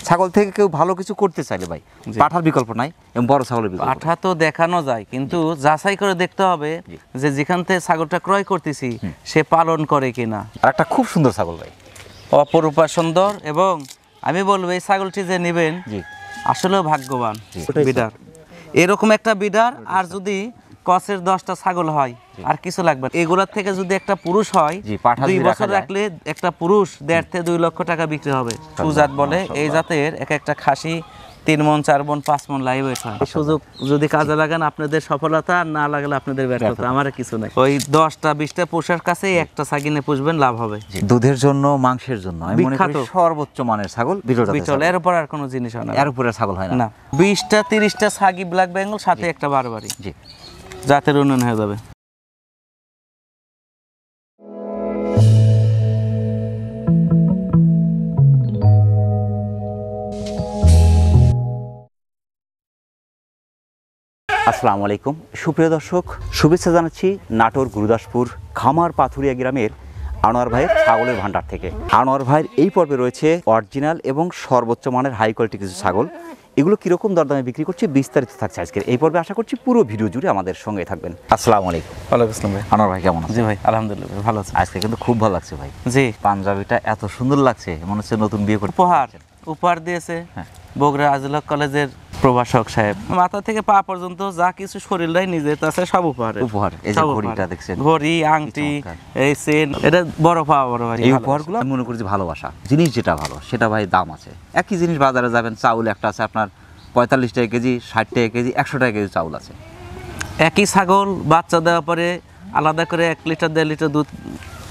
ছাগল থেকে কেউ ভালো কিছু করতে চাইলে ভাই পাঠার বিকল্প নাই এবং বড় ছাগলের বিকল্প। পাঠা তো দেখানো যায়, কিন্তু যাচাই করে দেখতে হবে যে যেখান থেকে ছাগলটা ক্রয় করতেছি সে পালন করে কিনা। আর একটা খুব সুন্দর ছাগল ভাই, অপরূপা সুন্দর, এবং আমি বলবো এই ছাগলটি যে নেবেন আসলেও ভাগ্যবান বিডার। এরকম একটা বিডার, আর যদি কসের 10টা ছাগল হয় আর কিছু লাগবে। এগুলোর থেকে যদি একটা পুরুষ হয় 2 বছর রাখলে একটা পুরুষ 1.5 থেকে 2 লক্ষ টাকা বিক্রি হবে। সুজাত বলে এই জাতের এক একটা খাসি 3 মণ 4 মণ 5 মণ লাইভ ওয়েট হয়। সুযোগ যদি কাজে লাগান আপনাদের সফলতা, আর না লাগলে আপনাদের ব্যর্থতা, আমার কিছু নাই। ওই 10টা 20টা পোষার কাছে একটা ছাগিনে পুষবেন, লাভ হবে। দুধের জন্য, মাংসের জন্য আমি মনে করি সর্বোচ্চ মানের ছাগল বিটল। এর উপর আর কোনো জিনিস হয় না, এর উপরে ছাগল হয় না। 20টা 30টা ছাগি ব্ল্যাক বেঙ্গল, সাথে একটা বারবারি, জাতের উন্নয়ন হয়ে যাবে। আসসালামু আলাইকুম সুপ্রিয় দর্শক, শুভেচ্ছা জানাচ্ছি নাটোর গুরুদাসপুর খামার পাথুরিয়া গ্রামের আনোয়ার ভাইয়ের ছাগলের ভান্ডার থেকে। আনোয়ার ভাইয়ের এই পর্বে রয়েছে অরিজিনাল এবং সর্বোচ্চ মানের হাই কোয়ালিটি কিছু ছাগল। এগুলো কিরকম দরদামে বিক্রি করছে বিস্তারিত থাকছে আজকের এই পর্বে। আশা করছি পুরো ভিডিও জুড়ে আমাদের সঙ্গে থাকবেন। আসসালামু আলাইকুম। ওয়ালাইকুম আসসালাম ভাই। আনোয়ার ভাই কেমন আছেন? জি ভাই আলহামদুলিল্লাহ ভালো আছি। আজকে কিন্তু খুব ভালো লাগছে ভাই। জি, পাঞ্জাবিটা এত সুন্দর লাগছে, মনে হচ্ছে নতুন বিয়ে করতে। উপহার দিয়েছে বগুড়া আজিলক কলেজের প্রভাষক সাহেব। মাথা থেকে পা পর্যন্ত যা কিছু শরীরটাই নিজে, তাছাড়া সব উপহার। এই যে ঘড়িটা দেখছেন, ঘড়ি, আংটি, এই চেন, এটা বড় পাওয়া বড় ভাই। এই উপহারগুলো আমি মনে করি যে ভালোবাসা। জিনিস যেটা ভালো সেটা ভাই দাম আছে। একই জিনিস বাজারে যাবেন, চাউল একটা আছে আপনার 45 টাকা কেজি, 60 টাকা কেজি, 100 টাকা কেজি চাউল আছে। একই ছাগল বাচ্চা দেওয়ার পরে আলাদা করে 1 লিটার 1.5 লিটার দুধ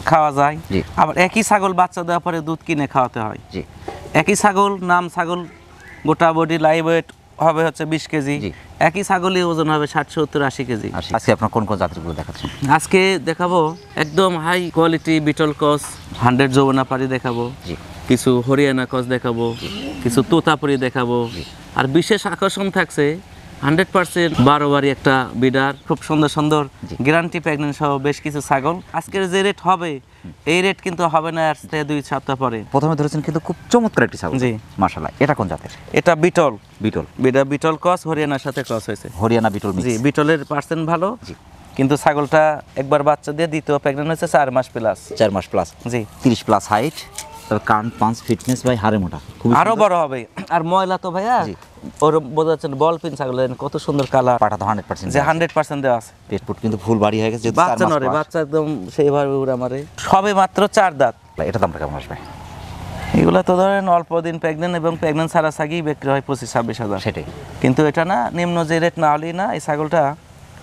খাওয়া যায়, আবার একই ছাগল বাচ্চা দেওয়ার পরে দুধ কিনে খাওয়াতে হয়। একই ছাগল, নাম ছাগল, গোটা বডি লাইভ ওয়েট হবে হচ্ছে 20 কেজি, একই ছাগলই ওজন হবে 60 70 80 কেজি। আজকে আপনার কোন কোন জাতেরগুলো দেখাচ্ছেন? আজকে দেখাবো একদম হাই কোয়ালিটি বিটল ক্রস 100 যৌবনাপাড়ি দেখাবো, কিছু হরিয়ানা ক্রস দেখাবো, কিছু তোতাপুরি দেখাবো, আর বিশেষ আকর্ষণ থাকছে 100% বারোবারি একটা বিডার, খুব সুন্দর সুন্দর গ্যারান্টি প্রেগন্যান্ট সহ বেশ কিছু ছাগল। আজকের যে রেট হবে এই রেট কিন্তু হবে না আর 2 সপ্তাহ পরে। প্রথমে ধরেছেন কিন্তু খুব চমৎকার একটি ছাগল। জি মাশাআল্লাহ। এটা কোন জাতের? এটা বিটল। বিটল ক্রস হরিয়ানার সাথে ক্রস হয়েছে। Haryana beetle mix. জি, বিটলের পার্সেন্ট ভালো, কিন্তু ছাগলটা একবার বাচ্চা দিয়ে দ্বিতীয় প্রেগন্যান্ট হয়েছে 4 মাস প্লাস। 4 মাস প্লাস। জি, 30 প্লাস হাইট, তবে কান পাঁচ ফিটনেস ভাই হাড়ে মোটা, খুব আরো বড় হবে। আর ময়লা তো ভাইয়া ওর বোঝা যাচ্ছে বল পিন ছাগল, কত সুন্দর কালার। পাটা তো 100% যে 100% দেওয়া আছে। পেটপুট কিন্তু ফুল বাড়ি হয়ে গেছে। বাচ্চা নরে, বাচ্চা একদম সেইভাবে উড়া মারে। সবে মাত্র 4 দাঁত। এটা দামটা কেমন আসবে? এগুলো তো ধরেন অল্প দিন প্রেগনেন্ট এবং প্রেগনেন্ট ছাড়া ছাগি বিক্রি হয় 25-26 হাজার। সেটাই, কিন্তু এটা না, নিম্ন যে রেট না হলেই না। এই ছাগলটা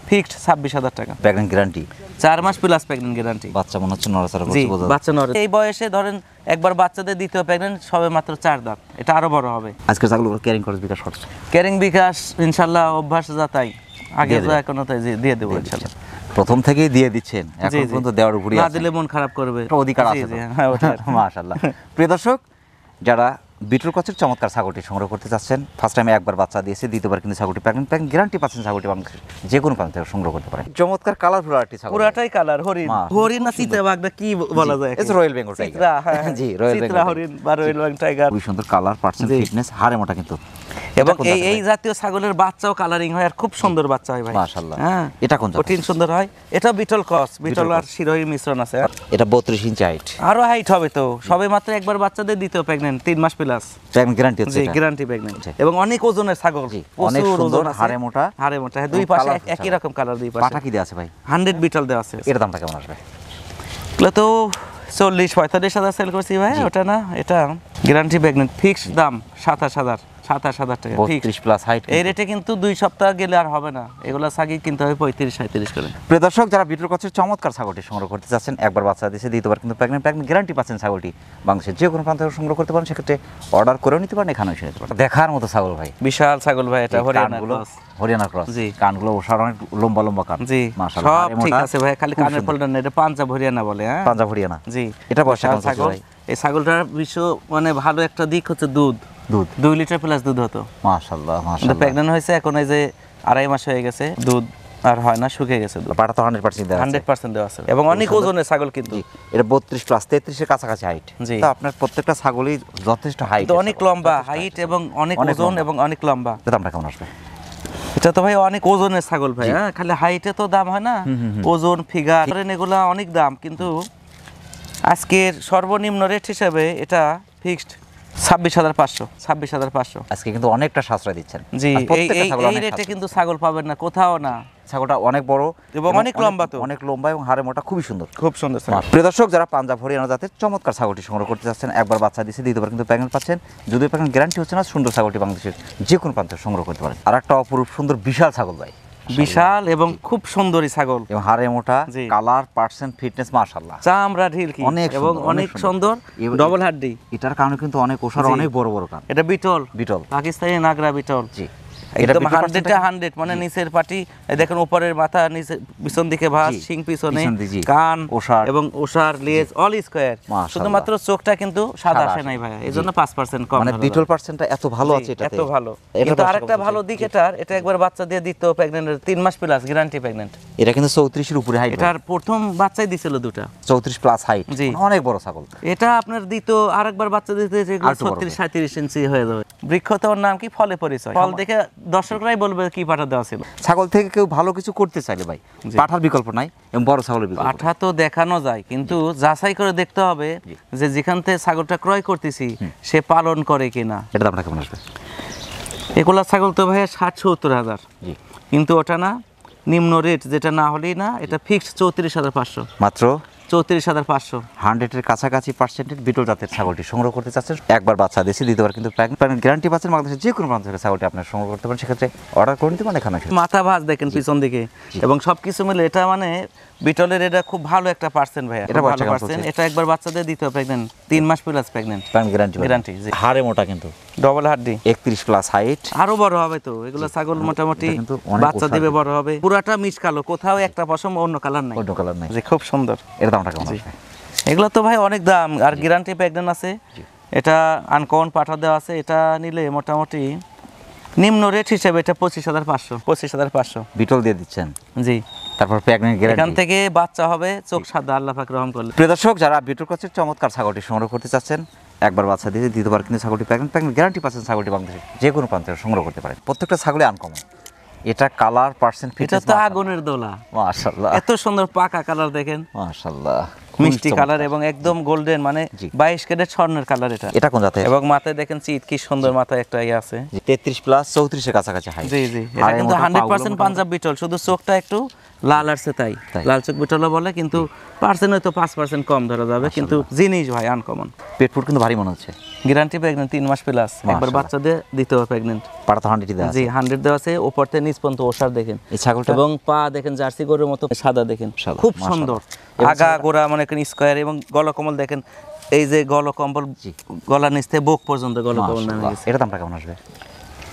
ফিক্সড 26,000 টাকা। প্রেগনেন্ট গ্যারান্টি 4 মাস প্লাস প্রেগনেন্ট গ্যারান্টি। বাচ্চা মনে হচ্ছে নড়াচড়া করছে, বোঝা বাচ্চা নড়ে। এই বয়সে ধরেন একবার বাচ্চাদের দ্বিতীয় প্রেগনেন্ট, সবে মাত্র 4 দাঁত। এটা আরো বড় হবে। আজকে ছাগলগুলো ক্যারিং খরচ বিকাশ করছে। ক্যারিং বিকাশ ইনশাআল্লাহ অভ্যাস যাতাই আগে যা কোনো তাই দিয়ে দেব ইনশাআল্লাহ। প্রথম থেকেই দিয়ে দিচ্ছেন, এখন পর্যন্ত দেওয়ার উপরই না দিলে মন খারাপ করবে। অধিকার আছে। মাশাআল্লাহ। প্রিয় দর্শক, যারা বিটল ক্রসের চমৎকার ছাগলটি সংগ্রহ করতে চাচ্ছেন, ফার্স্ট টাইমে একবার বাচ্চা দিয়েছে, দ্বিতীয়বার কিন্তু ছাগলটি প্রেগনেন্ট গ্যারান্টি পাচ্ছেন। ছাগলটি বাংলাদেশের যে কোনো প্রান্ত থেকে সংগ্রহ করতে পারেন। চমৎকার কালারফুল আরটি ছাগল, পুরাটাই কালার। হরিণ না চিতাবাঘটা কি বলা যায়? এটা রয়্যাল বেঙ্গল টাইগার। জি, রয়্যাল বেঙ্গল হরিণ বা রয়্যাল বেঙ্গল টাইগার। খুব সুন্দর কালার, পার্সেন্ট ফিটনেস, হাড়ে মোটা কিন্তু। এবং এই জাতীয় ছাগলের বাচ্চাও কালারিং হয় আর খুব সুন্দর বাচ্চা হয় ভাই। মাশাআল্লাহ। এটা কোন জাত? কঠিন সুন্দর হয়। এটা বিটল ক্রস, বিটল আর শিরোহীর মিশ্রণ আছে। এটা 32 ইঞ্চি হাইট। আরো হাইট হবে তো। সবে মাত্র একবার বাচ্চাদের দ্বিতীয় প্রেগন্যান্ট, 3 মাস প্লাস প্রেগন্যান্ট গ্যারান্টি হচ্ছে। জি, গ্যারান্টি প্রেগন্যান্ট এবং অনেক ওজনের ছাগল। অনেক সুন্দর, হাড়ে মোটা। হাড়ে মোটা, দুই পাশে একই রকম কালার, দুই পাশে। পাটা কি দেয়া আছে ভাই? 100 বিটল দেওয়া আছে। এর দামটা কেমন আসবে? এগুলো তো 40-45 হাজার সেল করছি ভাই। ওটা না, এটা গ্যারান্টি প্রেগন্যান্ট, ফিক্সড দাম 27,000 টাকা। 32 প্লাস হাইট। এই রেটে কিন্তু 2 সপ্তাহ গেলে আর হবে না। এগুলা ছাগি কিনতে হবে 35-37 করে। প্রিয় দর্শক, যারা বিটল ক্রসের চমৎকার ছাগলটি সংগ্রহ করতে চাচ্ছেন, একবার বাচ্চা দিয়েছে, দ্বিতীয়বার কিন্তু প্রেগনেন্ট গ্যারান্টি পাচ্ছেন। ছাগলটি বাংলাদেশের যে কোনো প্রান্ত থেকে সংগ্রহ করতে পারেন, সেক্ষেত্রে অর্ডার করেও নিতে পারেন, এখানেও এসে নিতে পারেন। দেখার মতো ছাগল ভাই, বিশাল ছাগল ভাই। এটা হরিয়ানা ক্রস। জি, কানগুলো ওসার অনেক লম্বা লম্বা কান। জি, মাশাআল্লাহ, সব ঠিক আছে ভাই, খালি কানের ফলটা না। এটা পাঞ্জাব হরিয়ানা বলে। হ্যাঁ, পাঞ্জাব হরিয়ানা। জি, এটা বর্ষা ছাগল। এই ছাগলটার মানে ভালো একটা দিক হচ্ছে দুধ 2 লিটার প্লাস দুধ হতো। মাশাআল্লাহ মাশাআল্লাহ। প্রেগন্যান্ট হয়েছে এখন, এই যে 2.5 মাস হয়ে গেছে, দুধ আর হয় না, শুকিয়ে গেছে দুধ। পাটা তো 100% দেওয়া আছে। 100% দেওয়া আছে এবং অনেক ওজনের ছাগল কিন্তু। এটা 32 প্লাস 33 এর কাছাকাছি হাইট। জি। তো আপনার প্রত্যেকটা ছাগলই যথেষ্ট হাইট, তো অনেক লম্বা হাইট এবং অনেক ওজন এবং অনেক লম্বা। দামটা কেমন আসবে? এটা তো ভাই অনেক ওজনের ছাগল ভাই, হ্যাঁ, খালি হাইটে তো দাম হয় না, ওজন ফিগার এগুলা অনেক দাম, কিন্তু আজকের সর্বনিম্ন রেট হিসাবে এটা ফিক্সড 26,500। 26,500 আজকে কিন্তু অনেকটা সাশ্রয় দিচ্ছেন। জি। আর প্রত্যেকটা এই ছাগল এই অনেক রেটে সাশ্রয়। কিন্তু ছাগল পাবেন না কোথাও না। ছাগলটা অনেক বড় এবং অনেক লম্বা, তো অনেক লম্বা এবং হাড়ে মোটা, খুবই সুন্দর। খুব সুন্দর ছাগল। প্রিয় দর্শক, যারা পাঞ্জাব হরিয়ানা জাতের চমৎকার ছাগলটি সংগ্রহ করতে যাচ্ছেন, একবার বাচ্চা দিচ্ছে, দ্বিতীয়বার কিন্তু প্রেগনেন্ট পাচ্ছেন, যদিও প্রেগনেন্ট গ্যারান্টি হচ্ছে না, সুন্দর ছাগলটি বাংলাদেশের যে কোনো প্রান্তে সংগ্রহ করতে পারেন। আর একটা অপরূপ সুন্দর বিশাল ছাগল ভাই, বিশাল এবং খুব সুন্দরী ছাগল, এবং হাড়ে মোটা, জি। কালার, পার্সেন্ট, ফিটনেস মাশাআল্লাহ, চামড়া ঢিলকি অনেক এবং সুন্দর, অনেক অনেক সুন্দর, ডবল হাড্ডি। এটার কারণে কিন্তু অনেক ওষার, জি। অনেক বড় বড় কান, এটা beetle, beetle, Pakistani Nagra beetle. জি। একদম বিটল 100-টা 100, মানে নিচের পাটি দেখেন, উপরের মাথা, নিচে পিছন দিকে ভাঁজ, জি। শিং পিছনে, পিছন দিকে, জি। কান, ওষার। এবং ওষার, লেজ অল স্কয়ার। মাশাআল্লাহ। শুধুমাত্র চোখটা কিন্তু সাদা সাদা আসে নাই ভাই, এজন্য 5% কম মানে ধরা বিটল যাবে। পার্সেন্টটা এত ভালো জি, আছে এটাতে, এত ভালো। এটা কিন্তু দর্শক আরেকটা বলছে, ভালো দিক এটা একবার বাচ্চা দিয়ে দিত প্রেগন্যান্ট 3 মাস প্লাস গ্যারান্টি প্রেগন্যান্ট। এটা কিন্তু 34 এর উপরে হাইট, এটার প্রথম বাচ্চাই দিছিল দুটা, 34 প্লাস হাইট, জি। অনেক বড় ছাগল। এটা আপনার দিত আরেকবার বাচ্চা দিতে যেগুলো আরেকটু বড় 36-37 ইঞ্চি হয়ে যাবে। বৃক্ষ তো ওর নাম কি, ফলে পরিচয়। ফল দেখে দর্শকরাই বলবে কি পাঠা দেওয়া ছিল। ছাগল থেকে কেউ ভালো কিছু করতে চাইলে ভাই, জি। পাঠার বিকল্প নাই এবং বড় ছাগলের বিকল্প নাই। পাঠা তো দেখানো যায়, কিন্তু যাচাই করে দেখতে হবে যে যেখান থেকে ছাগলটা ক্রয় করতেছি সে পালন করে কিনা। এটা দামটা কেমন আসবে? এগুলা ছাগল তো ভাই 60-70 হাজার, জি। কিন্তু ওটা না, নিম্ন রেট যেটা না হলেই না, এটা ফিক্সড 34,500। মাত্র 34,500। 100 এর কাছাকাছি পার্সেন্টের বিটল জাতের ছাগলটি সংগ্রহ করতে চাচ্ছেন, একবার বাচ্চা দিয়েছি, দ্বিতীয়বার কিন্তু প্রেগন্যান্ট গ্যারান্টি পাচ্ছেন। বাংলাদেশের যে কোনো প্রান্ত থেকে ছাগলটি আপনার সংগ্রহ করতে পারেন, সেক্ষেত্রে অর্ডার করে নিতে পারেন এখানে এসে। মাথা ভাঁজ দেখেন পিছন দিকে, এবং সবকিছু মিলে এটা মানে বিটলের এটা খুব ভালো একটা পার্সেন্ট ভাই, এটা এটা বাচ্চা ভালো কেমন পার্সেন্ট। চলছে? এটা একবার বাচ্চা দিয়ে দিতে হবে প্রেগন্যান্ট, 3 মাস প্লাস প্রেগন্যান্ট, গ্যারান্টি গ্যারান্টি, জি। হাড়ে মোটা কিন্তু, ডবল হাড্ডি, 31 প্লাস হাইট, আরো বড় হবে তো এগুলো ছাগল, মোটামুটি এটা কিন্তু অনেক বাচ্চা ওষার দিবে, বড় হবে। পুরাটা মিশ কালো, কোথাও একটা পশম অন্য কালার নাই, অন্য কালার নাই। জি, খুব সুন্দর। এর দামটা কেমন আসবে? এগুলো তো ভাই অনেক দাম, আর গ্যারান্টি প্রেগন্যান্ট আছে। এটা আনকমন পাঠা দেওয়া আছে, এটা নিলে মোটামুটি নিম্ন রেট হিসেবে এটা 25,500। 25,500, বিটল দিয়ে দিচ্ছেন, জি। তারপর প্রেগন্যান্ট এখান গ্যারান্টি। থেকে বাচ্চা হবে, চোখ সাদা, আল্লাহ পাক রহম করলে। প্রিয় দর্শক, যারা বিটল ক্রসের চমৎকার ছাগলটি সংগ্রহ করতে চাচ্ছেন, একবার বাচ্চা দিয়ে দ্বিতীয়বার কিন্তু ছাগলটি প্রেগন্যান্ট গ্যারান্টি পাচ্ছেন, ছাগলটি বাংলাদেশের যে কোনো প্রান্ত থেকে সংগ্রহ করতে পারেন। প্রত্যেকটা ছাগলই আনকমন, এটা কালার, পার্সেন্ট, এটা ফিটনেস তো আগুনের দোলা, মাশাআল্লাহ, এত সুন্দর পাকা কালার দেখেন, মাশাআল্লাহ, মিষ্টি কালার এবং একদম গোল্ডেন, মানে জি। 22 ক্যারেট স্বর্ণের কালার এটা। এটা কোন জাতের? এবং মাথায় দেখেন চিত, কি সুন্দর মাথায় একটা ইয়ে আছে, 33 প্লাস 34 এর কাছাকাছি হাইট, জি জি। এটা কিন্তু 100% পাঞ্জাব বিটল, শুধু চোখটা একটু লাল আসছে তাই লাল চোখ বিটল বলে, কিন্তু পার্সেন্ট হয়তো 5% কম ধরা যাবে, কিন্তু জিনিস ভাই আনকমন। পেট ফুড কিন্তু ভারী মনে হচ্ছে। গ্যারান্টি প্রেগন্যান্ট 3 মাস প্লাস, একবার মাশাআল্লাহ। বাচ্চা দিয়ে দিতে হবে প্রেগন্যান্ট। পাড়া তো 100 দেওয়া আছে। জি, 100 দেওয়া আছে, উপর থেকে নিচ পর্যন্ত ওষার দেখেন, এই ছাগলটা এবং পা দেখেন জার্সি গরুর মতো সাদা দেখেন, সাদা, খুব মাশাআল্লাহ। সুন্দর। এবং আগা গোড়া মনে করেন স্কয়ার, এবং গলকমল দেখেন, এই যে গলকম্বল, গলা নিচ থেকে বুক পর্যন্ত গলকমল নামে মাশাআল্লাহ। গেছে। এটা দামটা কেমন আসবে?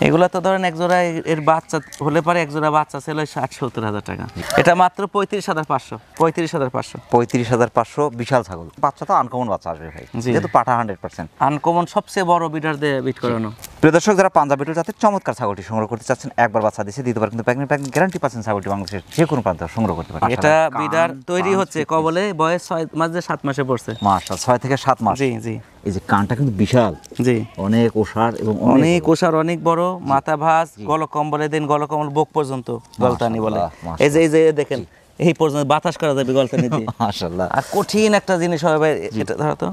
এগুলা তো ধরেন এক জোড়া এর বাচ্চা হলে পারে, এক জোড়া বাচ্চা ছিল 60-70 হাজার টাকা। এটা মাত্র 35,500। 35,500 35,500, বিশাল ছাগল। বাচ্চা তো আনকমন বাচ্চা আসবে ভাই, জি। যেহেতু পাঠা 100%। আনকমন, সবচেয়ে বড় বিডার দিয়ে বিট করানো। প্রিয় দর্শক, যারা পাঞ্জাব বিটল জাতের চমৎকার ছাগলটি সংগ্রহ করতে চাচ্ছেন, একবার বাচ্চা দিয়েছে, দ্বিতীয়বার কিন্তু প্রেগন্যান্ট গ্যারান্টি পাচ্ছেন, ছাগলটি বাংলাদেশের যে কোনো প্রান্ত থেকে সংগ্রহ করতে পারেন। এটা বিডার তৈরি হচ্ছে কবলে, বয়স 6 মাস যে 7 মাসে পড়ছে। মাশাআল্লাহ, 6 থেকে 7 মাস। জি জি এই যে কানটা কিন্তু বিশাল, জি, অনেক ওষার এবং অনেক ওষার, অনেক বড় মাথা ভাঁজ, গলকম্বলে দেন, গলকম্বল বুক পর্যন্ত গলতানি বলে। মাশাআল্লাহ, এই যে দেখেন, এই পর্যন্ত বাতাস করা যাবে গলতানি দিয়ে। মাশাআল্লাহ। আর কঠিন একটা জিনিস হবে ভাই, এটা ধরো তো,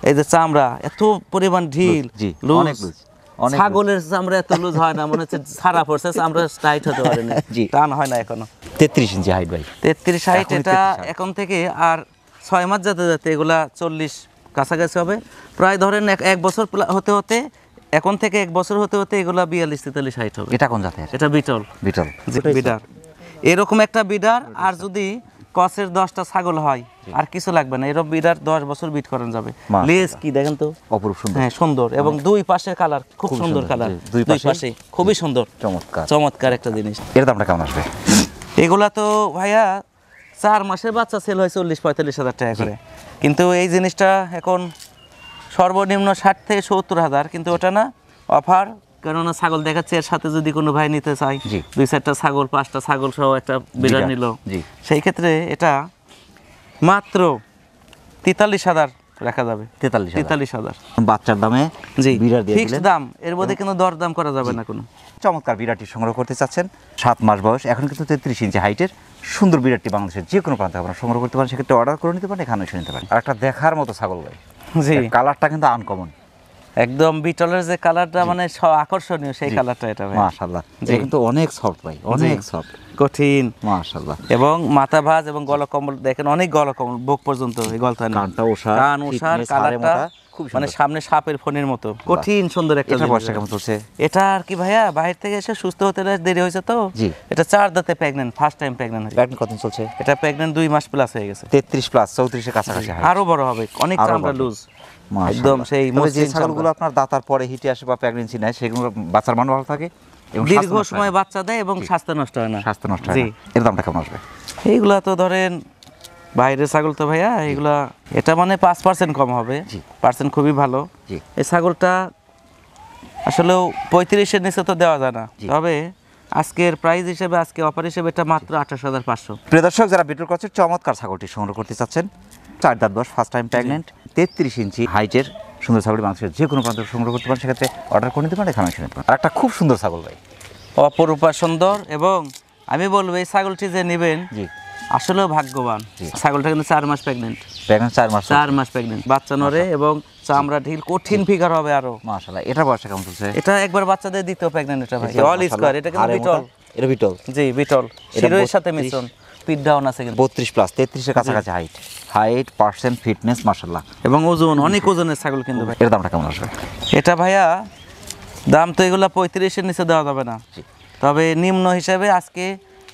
এই যে চামড়া এত পরিমাণ ঢিল, জি, লুজ। অনেক লুজ, অনেক ছাগলের চামড়া এত লুজ হয় না, মনে হচ্ছে ছাড়া পড়ছে, চামড়া টাইট হতে পারে না, জি। টান হয় না এখনো। 33 ইঞ্চি হাইট ভাই। 33-60, এখনই এটা 33 এখন থেকে আর 6 মাস যেতে যেতে এগুলা 40 কাছাকাছি হবে। প্রায় ধরেন এক বছর হতে হতে, এখন থেকে 1 বছর হতে হতে এগুলা 42-43-60 হবে। এটা কোন জাতের? এটা বিটল, বিটল। জি, বিডার। এরকম একটা বিডার, আর যদি কসের 10টা ছাগল হয় আর কিছু লাগবে না, এরকম বিডার 10 বছর বিট করানো যাবে। মাশাআল্লাহ। লেজ কি দেখেন তো, অপরূপ সুন্দর, হ্যাঁ সুন্দর, এবং দুই পাশের কালার খুব সুন্দর সুন্দর, কালার, জি, দুই দুই পাশে। পাশে খুবই সুন্দর, চমৎকার। চমৎকার একটা জিনিস। এর দামটা কেমন আসবে? এগুলা তো ভাইয়া 4 মাসের বাচ্চা সেল হয় 40-45 হাজার টাকা করে, কিন্তু এই জিনিসটা এখন সর্বনিম্ন 60 থেকে 70 হাজার, কিন্তু ওটা না, অফার কেননা ছাগল দেখাচ্ছে, এর সাথে যদি কোনো ভাই নিতে চায় জি। 2-4টা ছাগল 5টা ছাগল সহ একটা বিড়াল নিল, জি। সেই ক্ষেত্রে এটা মাত্র 43,000 রাখা যাবে। 43,000 বাচ্চার দামে জি, বিড়াল দিয়ে ফিক্সড দিলেন। দাম, এর মধ্যে কোনো দরদাম করা যাবে না কোনো। চমৎকার বিড়ালটি সংগ্রহ করতে চাচ্ছেন, 7 মাস বয়স, এখন কিন্তু 33 ইঞ্চি হাইটের সুন্দর বিড়ালটি বাংলাদেশের যে কোনো প্রান্তে আপনারা সংগ্রহ করতে পারেন, সেক্ষেত্রে অর্ডার করে নিতে পারেন, এখানে এসে নিতে পারেন। আর একটা দেখার মতো ছাগল ভাই, জি, কালারটা কিন্তু আনকমন, একদম বিটলের যে কালারটা মানে আকর্ষণীয়, সেই কালারটা এটা ভাই। মাশাআল্লাহ, এটা কিন্তু অনেক সফট ভাই, অনেক সফট, কঠিন, মাশাআল্লাহ। এবং মাথা ভাঁজ এবং গলা কম্বল দেখেন, অনেক গলা কম্বল, বুক পর্যন্ত এই গলতা নেই। কানটা ওষার, কান ওষার, thickness, কালারটা হাড়ে মোটা, খুব মানে সুন্দর। সামনে সাপের ফণির মতো, কঠিন সুন্দর একটা এটা জিনিস। বয়সটা কেমন চলছে? এটা আর কি ভাইয়া, বাইরে থেকে এসে সুস্থ হতে দেরি হয়েছে তো। জি। এটা 4 দাঁতে প্রেগন্যান্ট, ফার্স্ট টাইম প্রেগন্যান্ট হয়েছে। প্যাকিং কত চলছে? এটা প্রেগন্যান্ট 2 মাস প্লাস হয়ে গেছে। 33 প্লাস, 34 এর কাছাকাছি হয়, আরো বড় হবে, অনেক আরো চামড়া বড়। লুজ, মাশাআল্লাহ। একদম সেই তবে যে মসৃণ ছাগলগুলো চামড়া। আপনার দাতার পরে হিটে আসে বা প্রেগন্যান্সি নেয়, সেগুলো বাচ্চার মান ভালো থাকে এবং দীর্ঘ স্বাস্থ্য নষ্ট হয় সময় না। বাচ্চা দেয় এবং স্বাস্থ্য নষ্ট হয় না। স্বাস্থ্য নষ্ট হয় জি। না। এর দামটা কেমন আসবে? এইগুলা তো ধরেন বাইরের ছাগল তো ভাইয়া, এগুলা এটা মানে 5% কম হবে, জি। পার্সেন্ট খুবই ভালো। জি। এই ছাগলটা আসলেও 35-এর নিচে তো দেওয়া যায় না, জি। তবে আজকের প্রাইস হিসেবে, আজকে অফার হিসেবে এটা মাত্র 28,500। প্রিয় দর্শক, যারা বিটল ক্রসের চমৎকার ছাগলটি সংগ্রহ করতে চাচ্ছেন, 4 দাঁত বয়স, ফার্স্ট টাইম প্রেগন্যান্ট, 33 ইঞ্চি হাইটের সুন্দর ছাগলটি বাংলাদেশের যে কোনো প্রান্ত সংগ্রহ করতে পারেন, সেক্ষেত্রে অর্ডার করে নিতে পারেন, এখানে এসে নিতে পারেন। আর একটা খুব সুন্দর ছাগল ভাই, অপরূপা সুন্দর, এবং আমি বলবো এই ছাগলটি যে নেবেন জি, আসলেও ভাগ্যবান। জি। ছাগলটা কিন্তু 4 মাস প্রেগন্যান্ট, প্রেগন্যান্ট 4 মাস। 4 মাস প্রেগন্যান্ট, বাচ্চা নরে এবং চামড়া ঢিল, কঠিন ফিগার হবে আরো। মাশাআল্লাহ, এটা বয়সটা কেমন চলছে? এটা একবার বাচ্চাদের দ্বিতীয় প্রেগন্যান্ট এটা ভাই, অল স্কয়ার, এটা কিন্তু বিটল। এটা বিটল, জি, বিটল এটা শিরোয়ের সাথে 32 মিশ্রণ, পিট ডাউন আছে কিন্তু, 32 প্লাস, 33 এর কাছাকাছি হাইট পার্সেন্ট, ফিটনেস মাশাআল্লাহ। এবং ওজন, অনেক ওজনের ছাগল কিন্তু ভাই। এর দামটা কেমন আসবে? এটা ভাইয়া দাম তো এগুলা 35-এর নিচে দেওয়া যাবে না, জি। তবে নিম্ন হিসাবে আজকে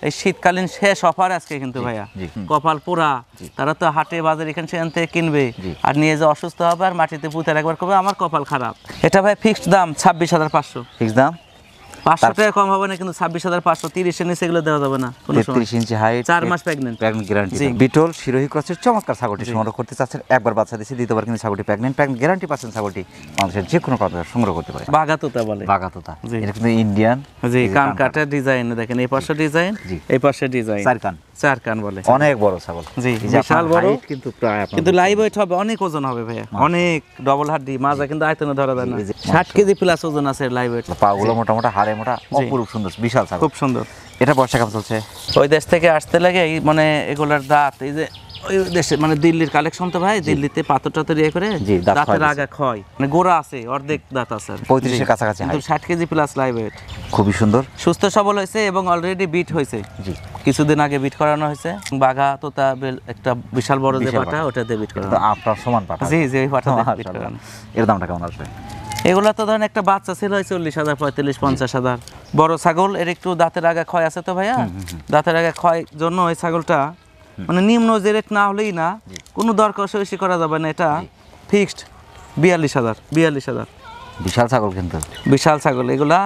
এই শীতকালীন শেষ অফার আজকে কিন্তু ভাইয়া, জি। কপাল পোড়া, তারা তো হাটে বাজার এখান সেখান থেকে কিনবে, জি। আর নিয়ে যে অসুস্থ হবে আর মাটিতে পুঁতে রাখবার করবে, আমার কপাল খারাপ। এটা ভাই ফিক্সড দাম 26,500। ফিক্স দাম 500 টাকা কম হবে না কিন্তু, 26,500। 30-এর নিচে এগুলো দেওয়া যাবে না কোনো সময়। 33 ইঞ্চি হাইট, 4 মাস প্রেগন্যান্ট। Pregnant guarantee. জি। বিটল শিরোহী ক্রসের চমৎকার ছাগলটি সংগ্রহ করতে চাচ্ছেন, একবার বাচ্চা দিয়েছে, দ্বিতীয়বার কিন্তু ছাগলটি প্রেগন্যান্ট গ্যারান্টি পাচ্ছেন। ছাগলটি বাংলাদেশের যে কোনো প্রান্ত সংগ্রহ করতে পারে। বাগাতোতা বলে। বাগাতোতা, জি। এটা কিন্তু ইন্ডিয়ান। জি, কান কাটার ডিজাইন দেখেন, এই পাশে ডিজাইন, জি। এই পাশে ডিজাইন, 4 কান, 4 কান বলে। অনেক বড় ছাগল। জি, এই যে বিশাল আপনার বড়, height কিন্তু প্রায় আপনার কিন্তু লাইভ ওয়েট হবে, অনেক ওজন হবে ভাইয়া, অনেক ডবল হাড্ডি, মাজা কিন্তু আয়তনে ধরা যায় না। এই যে 60 কেজি প্লাস ওজন আছে লাইভ ওয়েট। পাগুলো মোটা হাড়ে মোটা, অপরূপ সুন্দর বিশাল ছাগল। খুব সুন্দর। এটা বর্ষা কেমন চলছে? ওই দেশ থেকে আসতে লাগে এই মানে এগুলার দাঁত, এই যে ওই দেশে মানে দিল্লির কালেকশন তো ভাই, দিল্লিতে পাথর টাথর ইয়ে করে জি, দাঁত দাঁতের ক্ষয় আগা ক্ষয়, মানে গোড়া আছে, অর্ধেক দাঁত আছে আর কি। 35 এর কাছাকাছি কিন্তু height। 60 KG plus live weight, খুবই সুন্দর। সুস্থ সবল হয়েছে এবং অলরেডি বিট হয়েছে। জি। কিছুদিন আগে বিট করানো হয়েছে। বাঘা তোতা একটা বিশাল বড় যে বিশাল পাটা, পাটা। ওটাতে বিট এটা করানো। তো আপনার সমান পাঠা। জি, জি, ওই পাটাতে বিট মাশাআল্লাহ। করানো। এর দামটা কেমন আসবে? এগুলো তো ধরেন একটা বাচ্চা ছিল 40,000, 45,000-50,000। বড় ছাগল, এর একটু দাঁতের আগা ক্ষয় আছে তো ভাইয়া, দাঁতের আগা ক্ষয় জন্য এই ছাগলটা মানে নিম্ন যে রেট না হলেই না, কোনো দর কষাকষি করা যাবে না। এটা ফিক্সড 42,000। বিশাল ছাগল কিন্তু। বিশাল ছাগল, এগুলা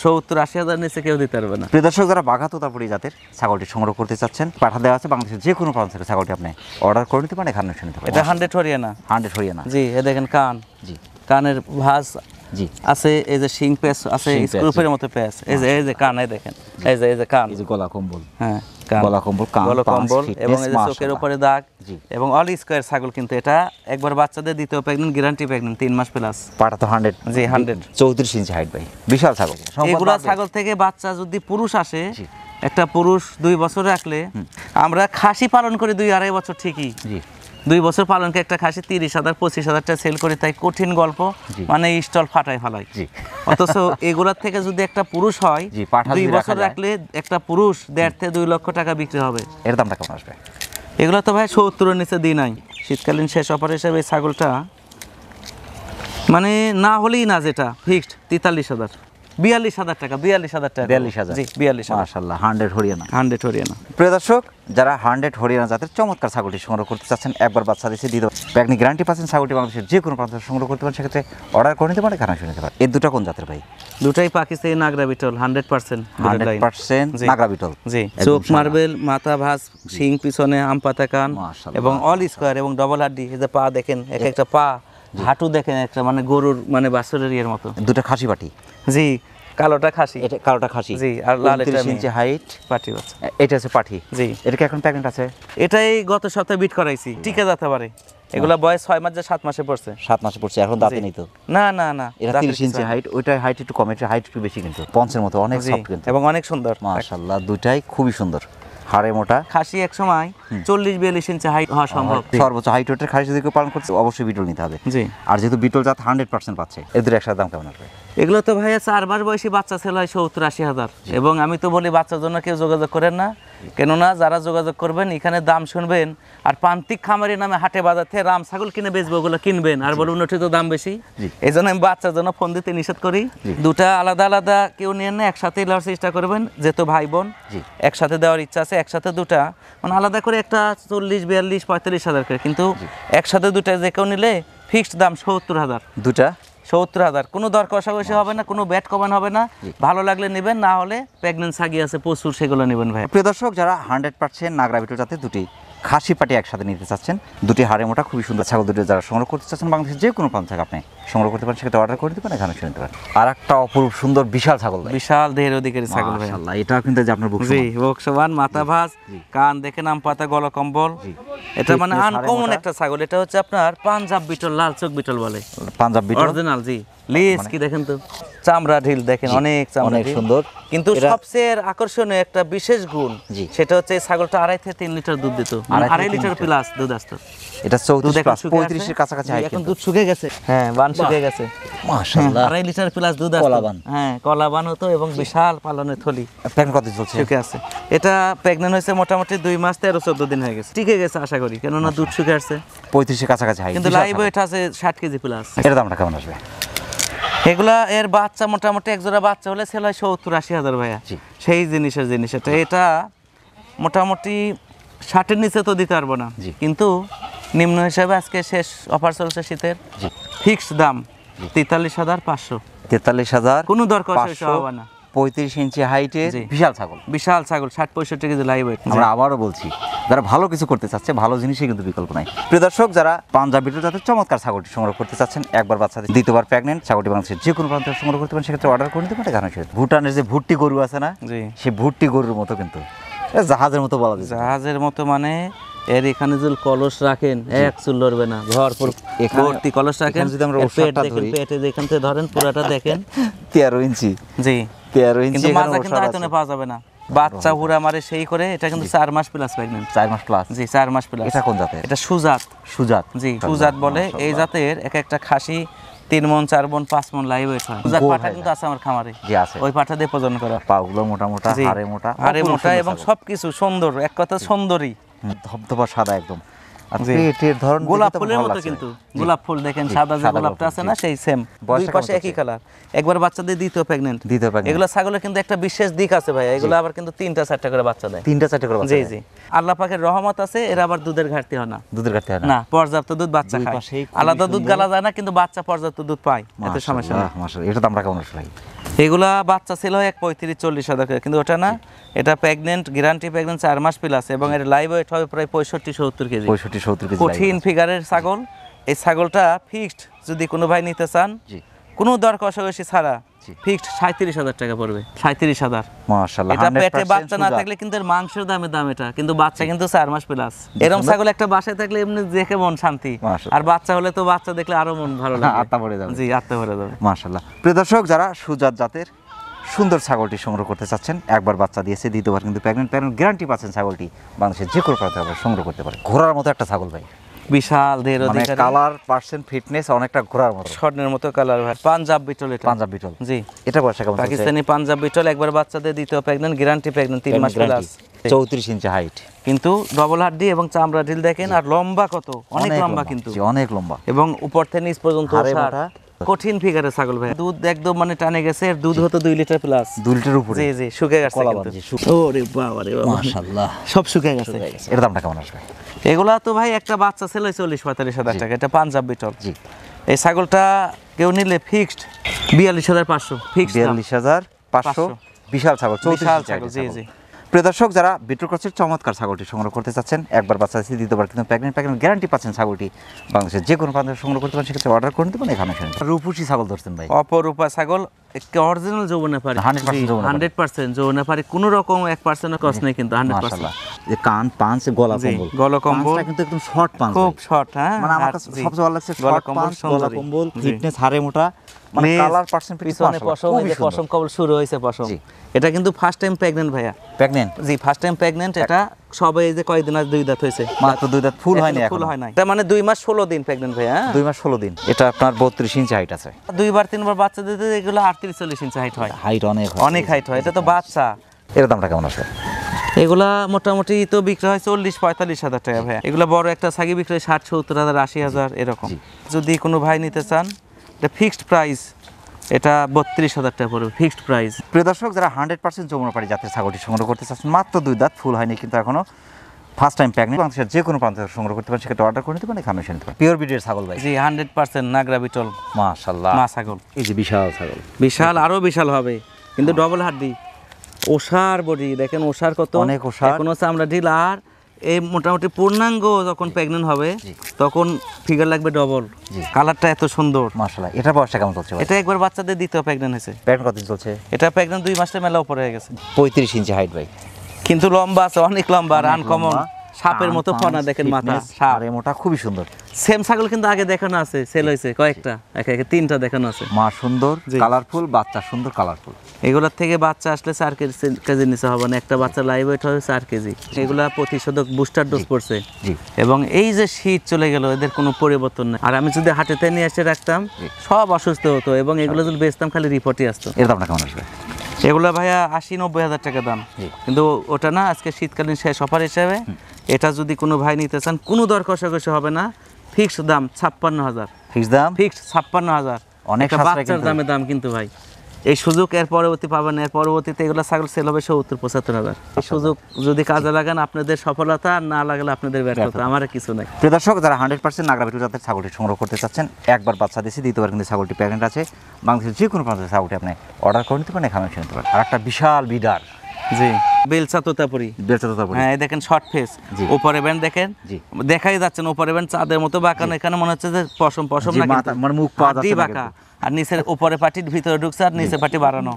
70-80,000 নিচে কেউ দিতে পারবে না। প্রিয় দর্শক, যারা বাঘাতোতাপুরি জাতের ছাগলটি সংগ্রহ করতে চাচ্ছেন, পাঠা দেওয়া আছে বাংলাদেশের যে কোনো প্রান্ত থেকে ছাগলটি আপনি অর্ডার করে নিতে পারেন, এখানে এসে নিতে পারেন। এটা 100 হরিয়ানা। 100 হরিয়ানা। জি, এ দেখেন কান, জি, কানের ভাঁজ জি। আছে, এই যে শিং প্যাচ আছে, শিং প্যাচ, স্ক্রুপের মতো প্যাচ, এই যে কান, এই দেখেন, এই যে কান, এই যে গলা কম্বল, হ্যাঁ কান, গলা কম্বল, কান, গলা পাঁচ, কম্বল, fitness, এবং এই যে চোখের মাশাআল্লাহ। উপরে দাগ, জি। এবং অল স্কয়ার ছাগল কিন্তু। এটা একবার বাচ্চাদের দ্বিতীয় প্রেগন্যান্ট, গ্যারান্টি প্রেগন্যান্ট 3 মাস প্লাস। পাঠা তো 100। জি, 100। 34 ইঞ্চি হাইট ভাই, বিশাল ছাগল। এগুলা ছাগল থেকে বাচ্চা যদি পুরুষ আসে, জি। একটা পুরুষ 2 বছর রাখলে, আমরা খাসি পালন করি 2-2.5 বছর ঠিকই, জি, 2 বছর পালনকে একটা খাসি 30,000 25,000 টাকা সেল করি, তাই কঠিন গল্প, জি। মানে স্টল ফাটাই ফেলাই। জি। অথচ এগুলার থেকে যদি একটা পুরুষ হয়, জি, পাঠা 2 যদি রাখা বছর যায়। রাখলে একটা পুরুষ 1.5 থেকে 2 লক্ষ টাকা বিক্রি হবে। এর দামটা কেমন আসবে? এগুলো তো ভাই 70-এর নিচে দিই নাই। শীতকালীন শেষ অফার হিসেবে এই ছাগলটা মানে না হলেই না, যেটা ফিক্সড 43,000, 42,000 টাকা, 42,000 টাকা। 42,000। জি, 42,000। মাশাআল্লাহ, 100 হরিয়ানা। 100 হরিয়ানা। প্রিয় দর্শক, যারা 100 হরিয়ানা জাতের চমৎকার ছাগলটি সংগ্রহ করতে চাচ্ছেন, একবার বাচ্চা দিয়েছে, দ্বিতীয় প্রেগন্যান্ট গ্যারান্টি পাচ্ছেন। ছাগলটি বাংলাদেশের যে কোনো প্রান্ত থেকে সংগ্রহ করতে পারেন, সেক্ষেত্রে অর্ডার করে নিতে পারেন, এখানে এসে নিতে পারেন। এই দুটো কোন জাতের ভাই? দুটাই পাকিস্তানি নাগরা বিটল, 100%। 100% জি। নাগরা বিটল। জি, একদম চোখ সাদা। মার্বেল, মাথা ভাঁজ, শিং পিছনে, আম পাতা কান, মাশাআল্লাহ। এবং অল স্কয়ার এবং ডবল হাড্ডি। এই যে পা দেখেন, এক একটা পা হাঁটু দেখেন একটা মানে গরুর মানে বাছুরের এর মতো। দুটো খাসি পাটি। জি, কালোটা খাসি, এটা কালোটা খাসি। জি, আর লাল এটা 29 ইঞ্চি হাইট পাটি বাচ্চা। এটা হচ্ছে পাঠি। জি, এটা কি এখন প্রেগন্যান্ট আছে? এটাই গত সপ্তাহে বিট করাইছি, টিকে যেতে পারে। এগুলা বয়স 6 মাস যে 7 মাসে পড়ছে। 7 মাসে পড়ছে, এখন দাঁতে নেই তো? না না না, এটা 30 ইঞ্চি হাইট, ওইটা হাইট একটু কম, এটা হাইট একটু বেশি, কিন্তু পঞ্চের মতো অনেক সফট কিন্তু এবং অনেক সুন্দর। মাশাআল্লাহ, দুটাই খুবই সুন্দর, হাড়ে মোটা। খাসি এক সময় 40-42 ইঞ্চি হাইট হওয়া সম্ভব। সর্বোচ্চ হাইট ওয়েটের খাসি যদি কেউ পালন করতে অবশ্যই বিটল নিতে হবে। জি, আর যেহেতু বিটল জাত 100% পাচ্ছে, এদের একসাথে দাম কেমন আসবে? এগুলো তো ভাইয়া 4 মাস বয়সী বাচ্চা ছেলে হয় 70-80 হাজার। এবং আমি তো বলি বাচ্চার জন্য কেউ যোগাযোগ করেন না, কেননা যারা যোগাযোগ করবেন এখানে দাম শুনবেন আর প্রান্তিক খামারি নামে হাটে বাজার থেকে রাম ছাগল কিনে বেচবো, ওগুলো কিনবেন আর বলবেন ওটি তো দাম বেশি। এই জন্য আমি বাচ্চার জন্য ফোন দিতে নিষেধ করি। দুটা আলাদা আলাদা কেউ নিয়ে না, একসাথে নেওয়ার চেষ্টা করবেন, যেহেতু ভাই বোন একসাথে দেওয়ার ইচ্ছা আছে। একসাথে দুটা মানে আলাদা করে একটা 40-42-45 হাজার করে, কিন্তু একসাথে দুটা যে কেউ নিলে ফিক্সড দাম 70 হাজার। দুটা 70 হাজার, কোনো দর কষাকষি হবে না, কোনো ব্যাট কমান হবে না। ভালো লাগলে নেবেন, না হলে প্রেগনেন্ট ছাগি আছে প্রচুর, সেগুলো নেবেন ভাই। প্রিয় দর্শক, যারা 100% নাগরা বিটল জাতের দুটি খাসি পাটি একসাথে নিতে চাচ্ছেন, দুটি হাড়ে মোটা খুবই সুন্দর ছাগল দুটি যারা সংগ্রহ করতে চাচ্ছেন, বাংলাদেশের যে কোনো প্রান্ত থেকে আপনি সংগ্রহ করতে পারেন, সেক্ষেত্রে অর্ডার করে দিবেন, এখানে শুনে নিতে পারেন। আর একটা অপরূপ সুন্দর বিশাল ছাগল, বিশাল দেহের অধিকারী ছাগল ভাই। মাশাআল্লাহ, এটাও কিন্তু যে আপনার বুক জি, বকসবান, মাথা ভাঁজ, কান দেখে নাম পাতা, গলা কম্বল। এটা মানে আনকমন একটা ছাগল। এটা হচ্ছে আপনার পাঞ্জাব বিটল, লাল চোখ বিটল বলে, পাঞ্জাব বিটল অরিজিনাল। জি, লেজ কি দেখেন তো, চামড়া ঢিল দেখেন, অনেক চামড়া, অনেক সুন্দর। কিন্তু সবচেয়ে আকর্ষণীয় একটা বিশেষ গুণ, সেটা হচ্ছে এই ছাগলটা 2.5 থেকে 3 লিটার দুধ দিত, 2.5 লিটার প্লাস দুধ আসতো। এটা 34 প্লাস 35 এর কাছাকাছি হাইট, এখন দুধ শুকিয়ে গেছে। হ্যাঁ, বান শুকিয়ে গেছে মাশাআল্লাহ। 2.5 লিটার প্লাস দুধ আসতো। কলাবান। হ্যাঁ, কলাবান হতো এবং বিশাল পালনের থলি। প্রেগন্যান্ট কত চলছে? শুকে আছে। এটা প্রেগন্যান্ট হয়েছে মোটামুটি 2 মাস 13-14 দিন হয়ে গেছে, টিকে গেছে আশা করি, কেননা দুধ শুকে আসছে। 35 এর কাছাকাছি হাইট, কিন্তু লাইভ ওয়েট আছে 60 কেজি প্লাস। এর দামটা কেমন আসবে? এগুলা এর বাচ্চা মোটামুটি এক জোড়া বাচ্চা হলে ছেলে হয় 70-80 হাজার ভাইয়া। সেই জিনিসের জিনিস এটা। এটা মোটামুটি 60-এর নিচে তো দিতে পারবো না, কিন্তু নিম্ন হিসাবে আজকে শেষ অফার চলছে শীতের, ফিক্সড দাম 43,500। 43,000, কোনো দর কষাকষি হবে না। 35 ইঞ্চি হাইটের বিশাল ছাগল, বিশাল ছাগল, 60-65 কেজি লাইভ ওয়েট। আমরা আবারও বলছি, যারা ভালো কিছু করতে চাচ্ছে, ভালো জিনিসই কিন্তু বিকল্প নাই। প্রিয় দর্শক, যারা পাঞ্জাব বিটল জাতের চমৎকার ছাগলটি সংগ্রহ করতে চাচ্ছেন, একবার বাচ্চা দ্বিতীয়বার প্রেগন্যান্ট ছাগলটি বাংলাদেশের যে কোনো প্রান্ত থেকে সংগ্রহ করতে পারেন, সেক্ষেত্রে অর্ডার করে নিতে পারেন। কারণ ভুটানের যে ভুট্টি গরু আছে না, সেই ভুট্টি গরুর মতো, কিন্তু জাহাজের মতো বলা যায়। জাহাজের মতো মানে এর এখানে যদি কলস রাখেন এক চুল লড়বে না, ভরপুর ভর্তি কলস রাখেন। যদি আমরা পেট দেখেন, পেটে যেখান থেকে ধরেন পুরোটা দেখেন 13 ইঞ্চি। জি, 13 ইঞ্চি, কিন্তু মাজা কিন্তু আয়তনে পাওয়া যাবে না। বাচ্চা হুরা মারে সেই করে, এটা কিন্তু 4 মাস প্লাস প্রেগন্যান্ট। 4 মাস প্লাস? জি, 4 মাস প্লাস। এটা কোন জাতের? এটা সুজাত। সুজাত? জি, সুজাত বলে। এই জাতের এক একটা খাসি 3 মণ 4 মণ 5 মণ লাইভ ওয়েট হয়। সুজাত পাঠা কিন্তু আছে আমার খামারে। জি, আছে। ওই পাঠা দিয়ে প্রজনন করা। পাগুলো মোটা মোটা, হাড়ে মোটা, হাড়ে মোটা এবং সবকিছু সুন্দর, এক কথা সুন্দরী, ধবধবা সাদা একদম। পেটের ধরন গোলাপ ফুলের মতো, কিন্তু গোলাপ ফুল দেখেন সাদা যে গোলাপটা আছে না, সেই সেম, দুই পাশে একই কালার। একবার বাচ্চাদের দ্বিতীয় প্রেগন্যান্ট। এগুলো ছাগলের কিন্তু একটা বিশেষ দিক আছে ভাই, এগুলো আবার কিন্তু 3টা-4টা করে বাচ্চা দেয়। 3টা-4টা করে বাচ্চা? জি জি, আল্লাহ পাকের রহমত আছে, এর আবার দুধের ঘাটতি হয় না। দুধের ঘাটতি হয় না, পর্যাপ্ত দুধ বাচ্চা খায়। আলাদা দুধ গালা যায় না, কিন্তু বাচ্চা পর্যাপ্ত দুধ পায়, এতে সমস্যা নেই। মাশাআল্লাহ, এটা দামটা কেমন আসবে? এগুলা বাচ্চা ছিল 35-40 হাজার করে, কিন্তু ওটা না, এটা প্রেগন্যান্ট, গ্যারান্টি প্রেগন্যান্ট 4 মাস প্লাস, এবং এর লাইভ ওয়েট হবে প্রায় 65-70 কেজি। 65-70 কেজি কঠিন ফিগারের ছাগল। এই ছাগলটা ফিক্সড যদি কোনো ভাই নিতে চান, কোনো দর কষাকষি ছাড়া ফিক্সড 37,000 টাকা পড়বে। 37,000। মাশাআল্লাহ। এটা পেটে বাচ্চা না থাকলে কিন্তু এর মাংসের দামে দাম এটা, কিন্তু বাচ্চা কিন্তু 4 মাস প্লাস। এরকম ছাগল একটা বাসায় থাকলে এমনি দেখে মন শান্তি, আর বাচ্চা হলে তো বাচ্চা দেখলে আরো মন ভালো লাগে, আত্মা ভরে যাবে। জি, আত্মা ভরে যাবে। মাশাআল্লাহ। প্রিয় দর্শক, যারা সুজাত জাতের সুন্দর ছাগলটি সংগ্রহ করতে চাচ্ছেন, একবার বাচ্চা দিয়েছে, দ্বিতীয়বার কিন্তু প্রেগন্যান্ট গ্যারান্টি পাচ্ছেন। ছাগলটি বাংলাদেশের যে কোনো প্রান্তে আপনারা সংগ্রহ করতে পারেন। ঘোড়ার মতো একটা ছাগল ভাই, বিশাল দেহের অধিকারী, কালার পার্সেন্ট ফিটনেস অনেকটা ঘোড়ার মতো, স্বর্ণের মতো কালার ভাই। পাঞ্জাব বিটল এটা। পাঞ্জাব বিটল? জি। এটা বয়স কেমন? পাকিস্তানি পাঞ্জাব বিটল, একবার বাচ্চা দিয়ে দ্বিতীয় প্রেগন্যান্ট, গ্যারান্টি প্রেগন্যান্ট 3 মাস প্লাস। 34 ইঞ্চি হাইট, কিন্তু ডবল হাড্ডি এবং চামড়া ঢিল দেখেন, আর লম্বা কত, অনেক লম্বা, কিন্তু অনেক লম্বা, এবং উপর থেকে নিচ পর্যন্ত কঠিন ফিগারের ছাগল ভাই। দুধ একদম মানে টানে গেছে, এর দুধ হতো 2 লিটার প্লাস। 2 লিটার উপরে? জি জি, শুকিয়ে গেছে কিন্তু। ওরে বাবা রে বাবা, মাশাআল্লাহ, সব শুকিয়ে গেছে। এর দামটা কেমন আসবে? এগুলা তো ভাই একটা বাচ্চা ছিল 40-45 হাজার টাকা। এটা পাঞ্জাব বিটল। জি। এই ছাগলটা কেউ নিলে ফিক্সড 42,500 ফিক্সড। 42,500 বিশাল ছাগল, 34 ছাগল। জি জি, প্রিয় দর্শক, যারা বিটল ক্রসের চমৎকার ছাগলটি সংগ্রহ করতে চাচ্ছেন, একবার বাচ্চা দিচ্ছি, দ্বিতীয়বার কিন্তু প্রেগনেন্ট গ্যারান্টি পাচ্ছেন। ছাগলটি বাংলাদেশের যে কোনো প্রান্তে সংগ্রহ করতে পারেন, সেক্ষেত্রে অর্ডার করে নিতে পারেন। এখানে রূপসী ছাগল ধরছেন ভাই, অপরূপা ছাগল, অরিজিনাল যৌবনাপারি, 100% যৌবনাপারি, কোনো রকম 1% ক্রস নেই কিন্তু 100%। মাশাআল্লাহ, যে কান পাঁচ গলা কম্বল, গলা কম্বল কিন্তু একদম শর্ট পাঁচ, খুব শর্ট। হ্যাঁ, মানে আমার কাছে সবচেয়ে ভালো লাগছে শর্ট পাঁচ, গলা কম্বল, ফিটনেস, হাড়ে মোটা, মানে কালার পার্সেন্ট পিছনে পশম কবল শুরু হয়েছে পশম। এটা কিন্তু ফার্স্ট টাইম প্রেগন্যান্ট ভাইয়া, প্রেগন্যান্ট, জি ফার্স্ট টাইম প্রেগন্যান্ট। এটা সবে এই যে কয়দিন আজ 2 দাঁত হয়েছে, মাত্র 2 দাঁত, ফুল হয়নি, ফুল হয় নাই। এটা মানে 2 মাস 16 দিন প্রেগন্যান্ট ভাইয়া, 2 মাস 16 দিন। এটা আপনার 32 ইঞ্চি হাইট আছে, 2বার 3বার বাচ্চা দিতে এগুলো 38-40 ইঞ্চি হাইট হয়। হাইট অনেক হাইট হয়, এটা তো বাচ্চা। এর দামটা কেমন আছে? এগুলা মোটামুটি তো বিক্রি হয় 40-45 হাজার টাকা ভাইয়া। এগুলা বড় একটা ছাগি বিক্রি হয় 60-70 হাজার, 80 হাজার এরকম। যদি কোনো ভাই নিতে চান, এটা ফিক্সড প্রাইস, এটা 32 হাজার টাকা পড়বে ফিক্সড প্রাইস। প্রিয় দর্শক, যারা 100% যৌবনাপারি জাতের ছাগলটি সংগ্রহ করতে চাচ্ছেন, মাত্র 2 দাঁত, ফুল হয়নি কিন্তু এখনো, ফার্স্ট টাইম প্রেগন্যান্ট, বাংলাদেশের যে কোনো প্রান্ত থেকে সংগ্রহ করতে পারেন, সেক্ষেত্রে অর্ডার করে নিতে পারেন। এখানে এসে নিতে পারেন। পিওর ব্রিডের ছাগল ভাই, জি 100% নাগরা বিটল, মাশাআল্লাহ, মা ছাগল। এই যে বিশাল ছাগল, বিশাল, আরো বিশাল হবে কিন্তু ডবল হাড্ডি, ওষার বডি দেখেন, ওষার কত, অনেক ওষার, এখন হচ্ছে আমরা ঢিল। আর এই মোটামুটি পূর্ণাঙ্গ যখন প্রেগন্যান্ট হবে তখন ফিগার লাগবে ডবল। কালারটা এত সুন্দর, মাশাআল্লাহ। এটা বয়সটা কেমন চলছে ভাই? এটা একবার বাচ্চাদের দ্বিতীয় প্রেগন্যান্ট হয়েছে। প্রেগন্যান্ট কতদিন চলছে? এটা প্রেগন্যান্ট 2 মাসের মেলা উপরে হয়ে গেছে। 35 ইঞ্চি হাইট ভাই, কিন্তু লম্বা আছে, অনেক লম্বা, আনকমন, সাপের মতো ফনা দেখেন, মাথা সাপ, মোটা, খুবই সুন্দর। সেম ছাগল কিন্তু আগে দেখানো আছে, সেল হয়েছে কয়েকটা, একে 3টা দেখানো আছে। মা সুন্দর, কালারফুল, বাচ্চা সুন্দর কালারফুল। এগুলোর থেকে বাচ্চা আসলে 4 কেজি নিচে হবে না, একটা বাচ্চা লাইভ ওয়েট হবে 4 কেজি। এগুলা প্রতিষেধক বুস্টার ডোজ পড়ছে, এবং এই যে শীত চলে গেল, এদের কোনো পরিবর্তন নেই। আর আমি যদি হাটেতে নিয়ে এসে রাখতাম, সব অসুস্থ হতো, এবং এগুলো যদি বেচতাম খালি রিপোর্টই আসতো। এর দামটা কেমন আসবে? এগুলো ভাইয়া 80-90 হাজার টাকা দাম, কিন্তু ওটা না, আজকে শীতকালীন শেষ অফার হিসাবে এটা যদি কোনো ভাই নিতে চান, কোনো দর কষাকষি হবে না, ফিক্সড দাম 56 হাজার, ফিক্সড দাম, ফিক্সড 56 হাজার, অনেক বাচ্চার দামে দাম কিন্তু ভাই। এই সুযোগ এর পরবর্তী পাবেন, এর পরবর্তীতে এগুলো ছাগল সেল হবে 70-75 হাজার। এই সুযোগ যদি কাজে লাগান, আপনাদের সফলতা, আর না লাগলে আপনাদের ব্যর্থতা, আমার কিছু নাই। প্রিয় দর্শক, যারা 100% নাগরা বিটল জাতের ছাগলটি সংগ্রহ করতে চাচ্ছেন, একবার বাচ্চা দিয়েছি, দ্বিতীয়বার কিন্তু ছাগলটি প্রেগন্যান্ট আছে, বাংলাদেশের যে কোনো প্রান্তে ছাগলটি আপনি অর্ডার করে নিতে পারেন, এখানে এসে নিতে পারেন। আর একটা বিশাল বিডার, জি বেলচা তোতাপুরি, হ্যাঁ দেখেন শর্ট ফেস, উপরে ব্যান্ড দেখেন, দেখাই যাচ্ছে না, উপরে ব্যান্ড চাঁদের মতো বাঁকানো, এখানে মনে হচ্ছে যে পশম না, মানে মুখ পাওয়া যাচ্ছে না, বাঁকা, আর নিচের উপরে পাটির ভিতরে ঢুকছে, আর নিচে পাটি বাড়ানো,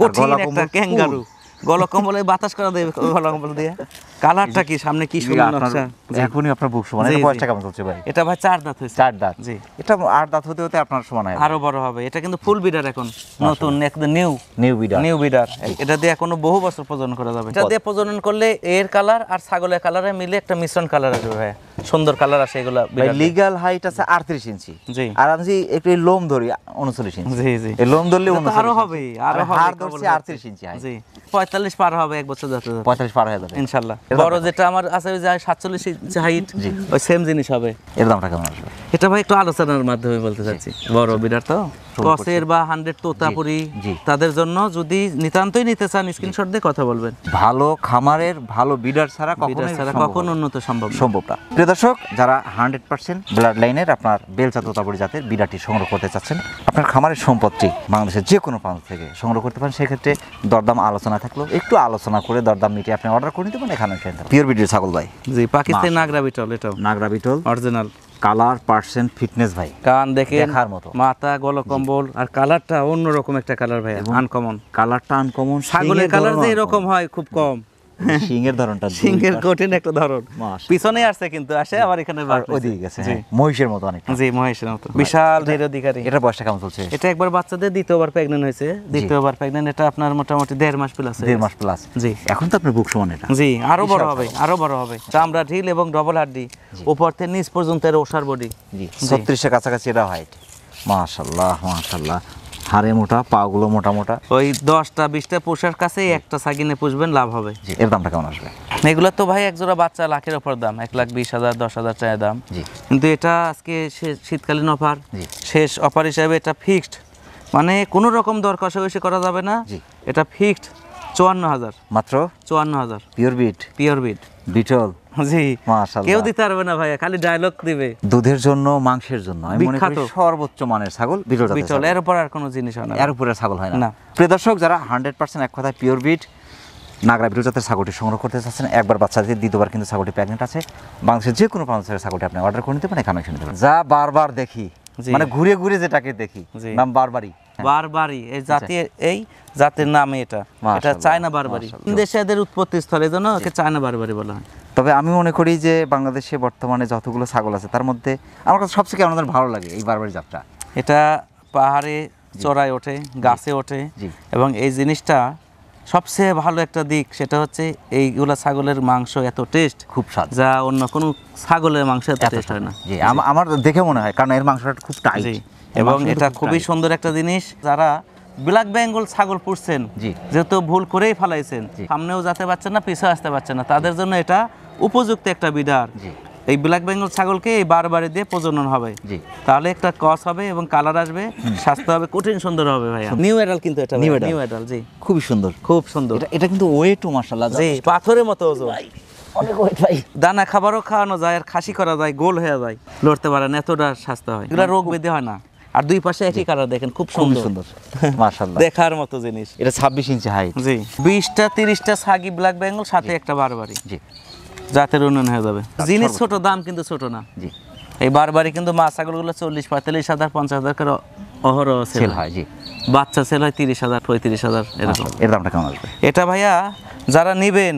কঠিন একটা ক্যাঙ্গারু। গলা কম্বলে বাতাস করা দেবে, গলা কম্বল দিয়ে। কালারটা কি, সামনে কি সুন্দর নকশা, এখনই আপনার বুক সমান। এর বয়সটা কেমন চলছে ভাই? এটা ভাই 4 দাঁত হয়েছে। 4 দাঁত, জি। এটা 8 দাঁত হতে হতে আপনার সমান হবে, আরো বড় হবে। এটা কিন্তু ফুল বিডার, এখন নতুন, একদম নিউ বিডার। এটা দিয়ে এখনো বহু বছর প্রজনন করা যাবে। এটা দিয়ে প্রজনন করলে এর কালার আর ছাগলের কালারে মিলে একটা মিশ্রণ কালার আসবে ভাই, সুন্দর কালার আসে এগুলা। লিগ্যাল হাইট আছে 38 ইঞ্চি, জি। আর আমি একটু লোম ধরি 39 ইঞ্চি, জি জি, এই লোম ধরলে আরো হবে, আরো হবে, হাড় ধরছে 38 ইঞ্চি হাইট, জি। 45 পার হবে এক বছর যাতে, 45 পার হয়ে যাবে ইনশাআল্লাহ। বড় যেটা আমার আছে ওই যে 47 ইঞ্চি হাইট, ওই সেম জিনিস হবে। এর দামটা কেমন আসবে? এটা ভাই একটু আলোচনার মাধ্যমে বলতে চাচ্ছি, বড় বিডার তো, ক্রসের বা 100 তোতাপুরি, তাদের জন্য যদি নিতান্তই নিতে চান, স্ক্রিনশট দিয়ে কথা বলবেন। ভালো খামারের ভালো বিডার ছাড়া কখনো উন্নত সম্ভব না। প্রিয় দর্শক, যারা 100% ব্লাড লাইনের আপনার বেলচা তোতাপুরি জাতের বিডারটি সংগ্রহ করতে চাচ্ছেন, আপনার খামারের সম্পদটি বাংলাদেশের যে কোনো প্রান্ত থেকে সংগ্রহ করতে পারেন, সেক্ষেত্রে দরদাম আলোচনা থাকলেও একটু আলোচনা করে দরদাম মিটিয়ে আপনি অর্ডার করে নিতে পারেন। এখানে পিওর বিডের ছাগল ভাই, জি, পাকিস্তানি নাগরা বিটল, এটাও Nagra Beetal original. Colour percent fitness ভাই, কান দেখেন দেখার মতো, মাথা, গলা কম্বল, আর কালারটা অন্যরকম একটা কালার ভাই, আনকমন কালারটা, আনকমন। ছাগলের কালার যে এরকম হয় খুব কম, সিংহের ধরনটা, সিংহের কঠিন একটা ধরন, পিছনে আসছে কিন্তু আসে আবার এখানে ওইদিকে গেছে, মহিষের মতো অনেক, জি মহিষের মতো, বিশাল ধীর অধিকারী। এটা বয়সটা কেমন চলছে? এটা একবার বাচ্চাদের দ্বিতীয়বার প্রেগন্যান্ট হয়েছে, দ্বিতীয়বার প্রেগন্যান্ট। এটা আপনার মোটামুটি 1.5 মাস প্লাস, 1.5 মাস প্লাস, জি। এখন তো আপনার বুক সমান, এটা জি আরো বড় হবে, আরো বড় হবে। চামড়া ঢিল এবং ডবল হাড্ডি, উপর থেকে নিচ পর্যন্ত এর ওষার বডি, জি 36 এর কাছাকাছি এটা হাইট, মাশাআল্লাহ মাশাআল্লাহ। হাড়ে মোটা, পাগুলো মোটা মোটা। ওই 10টা 20টা পোষার কাছে একটা সাগিনে পুষবেন, লাভ হবে। এর দামটা কেমন আসবে? এগুলো তো ভাই একজোড়া বাচ্চা লাখের ওপর দাম, 1,20,000 10,000 টাকা দাম, কিন্তু এটা আজকে শীতকালীন অফার, শেষ অফার হিসাবে এটা ফিক্সড, মানে কোনো রকম দর কষাকষি করা যাবে না, এটা ফিক্সড 54,000, মাত্র 54,000। পিওর বিট বিটল, জি মাশাআল্লাহ। কেউ দিতে পারবে না ভাই, খালি ডায়লগ দিবে। দুধের জন্য, মাংসের জন্য আমি মনে করি সর্বোচ্চ মানের ছাগল বিটল, এর উপর আর কোনো জিনিস হয় না, এর উপরে ছাগল হয় না। প্রিয় দর্শক, যারা 100% এক কথায় পিওর বিট নাগরা বিটল জাতের ছাগলটি সংগ্রহ করতে চাচ্ছেন, একবার বাচ্চা দিয়ে দ্বিতীয়বার কিন্তু ছাগলটি প্রেগনেন্ট আছে, বাংলাদেশের যে কোনো প্রান্ত থেকে ছাগলটি আপনি অর্ডার করে নিতে পারেন, এখানে এসে নিতে পারেন। যা বারবার দেখি, জি। মানে ঘুরে ঘুরে যেটাকে দেখি, জি। নাম বারবারই। বারবারি এই জাতীয় এই জাতের নাম এটা মাশাআল্লাহ, চায়না বারবারি। মাশাআল্লাহ। দেশে এদের উৎপত্তি স্থল, এই জন্য ওকে চায়না বারবারি বলা হয়। তবে আমি মনে করি যে বাংলাদেশে বর্তমানে যতগুলো ছাগল আছে তার মধ্যে আমার কাছে সবচেয়ে কেমন যেন ভালো লাগে এই বারবারি জাতটা। এটা পাহাড়ে চড়ায় ওঠে, গাছে ওঠে, জি। এবং এই জিনিসটা সবচেয়ে ভালো একটা দিক সেটা হচ্ছে এইগুলা ছাগলের মাংস এত টেস্ট, খুব স্বাদ, যা অন্য কোনো ছাগলের মাংস এত টেস্ট হয় না। জি, আমার দেখে মনে হয়, কারণ এর মাংসটা খুব টাইট জি, এবং এটা খুবই সুন্দর একটা জিনিস। যারা ব্ল্যাক বেঙ্গল ছাগল পুষছেন, জি। যেহেতু ভুল করেই ফেলাইছেন, জি। সামনেও যেতে পারছেন না, পিছিয়ে আসতে পারছেন না, তাদের জন্য এটা উপযুক্ত একটা বিডার। জি। এই ব্ল্যাক বেঙ্গল ছাগলকে এই বারবারি দিয়ে প্রজনন হবে, জি। তাহলে একটা কস হবে এবং কালার আসবে, স্বাস্থ্য হবে, কঠিন সুন্দর হবে ভাইয়া। নিউ এডাল কিন্তু এটা New নিউ adult। এডাল, জি, খুবই সুন্দর, খুব সুন্দর। এটা কিন্তু ওয়েটও মাশাআল্লাহ, জি, পাথরের মতো ওজন, অনেক ওয়েট ভাই। দানা খাবারও খাওয়ানো যায়, আর খাসি করা যায়, গোল হয়ে যায়, লড়তে পারে না, এতটা স্বাস্থ্য হয়। এগুলা রোগ ব্যাধি হয় না। আর দুই পাশে একই কালার, দেখেন খুব খুবই সুন্দর সুন্দর মাশাআল্লাহ। দেখার মতো জিনিস। এটা 26 ইঞ্চি হাইট। জি, 20টা 30টা ছাগি ব্ল্যাক বেঙ্গল, সাথে একটা বারবারি, জি। জাতের উন্নয়ন হয়ে যাবে। জিনিস ছোট, দাম কিন্তু ছোট না। জি। এই বারবারি কিন্তু মা ছাগলগুলো 40-45 হাজার, 50 হাজার করে অহরহ সেল সেল হয়, জি। বাচ্চা সেল হয় 30 হাজার, 35 হাজার এরকম। এর দামটা কেমন আসবে? এটা ভাইয়া যারা নেবেন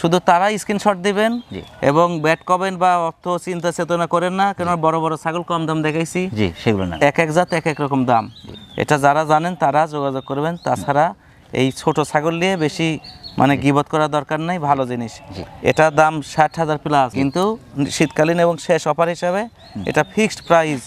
শুধু তারাই স্ক্রিনশট দিবেন, জি। এবং ব্যাট কবেন বা অর্থ চিন্তা চেতনা করেন না, কেন বড় বড় ছাগল কম দাম দেখাইছি, জি, সেগুলো না। এক এক জাত এক এক রকম দাম। এটা যারা জানেন তারা যোগাযোগ করবেন, তাছাড়া এই ছোট ছাগল নিয়ে বেশি মানে গিবত করার দরকার নাই, ভালো জিনিস। জি। এটা দাম 60,000 প্লাস, কিন্তু শীতকালীন এবং শেষ অফার হিসাবে এটা ফিক্সড প্রাইস,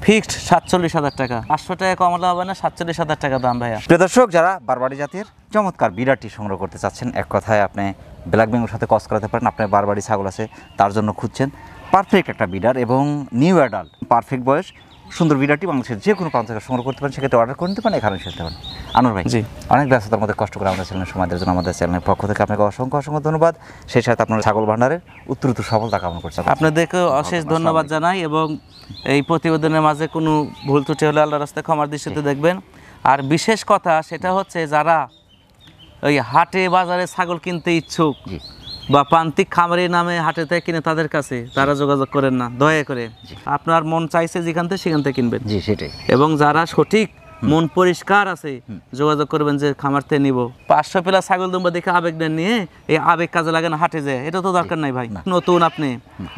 ফিক্সড 47,000 টাকা। 500 টাকা কমালে হবে না, 47,000 টাকা দাম ভাইয়া। প্রিয় দর্শক, যারা বারবারি জাতের চমৎকার বিরাটি সংগ্রহ করতে চাচ্ছেন, এক কথায় আপনি ব্ল্যাক বেঙ্গলের সাথে ক্রস করাতে পারেন, আপনার বারবারি ছাগল আছে তার জন্য খুঁজছেন পারফেক্ট একটা বিডার এবং নিউ অ্যাডাল্ট, পারফেক্ট বয়স, সুন্দর বিডারটি বাংলাদেশের যে কোনো প্রান্ত থেকে সংগ্রহ করতে পারেন, সেক্ষেত্রে অর্ডার করে নিতে পারেন, এখানে এসে পারেন। আনোয়ার ভাই, জি। অনেক ব্যস্ততার মধ্যে কষ্ট করে আমাদের চ্যানেলের সময় দেওয়ার জন্য আমাদের চ্যানেলের পক্ষ থেকে আপনাকে অসংখ্য অসংখ্য ধন্যবাদ। সেই সাথে আপনার ছাগল ভান্ডারের উত্তরোত্তর সফলতা কামনা করছি। আপনাদেরকে অশেষ ধন্যবাদ জানাই, এবং এই প্রতিবেদনের মাঝে কোনো ভুল ত্রুটি হলে আল্লাহর রাস্তায় ক্ষমার দৃষ্টিতে দেখবেন। আর বিশেষ কথা সেটা হচ্ছে, যারা ওই হাটে বাজারে ছাগল কিনতে ইচ্ছুক জি। বা প্রান্তিক খামারি নামে হাটে থেকে কিনে, তাদের কাছে তারা যোগাযোগ করেন না, দয়া করে। আপনার মন চাইছে যেখান থেকে সেখান থেকে কিনবেন, জি, সেটাই। এবং যারা সঠিক মন পরিষ্কার আছে যোগাযোগ করবেন যে খামার থেকে নিব। 500 প্লাস ছাগল দুম্বা দেখে আবেগ নেন নিয়ে এই আবেগ কাজে লাগে না হাটে যায়, এটা তো দরকার নাই ভাই। নতুন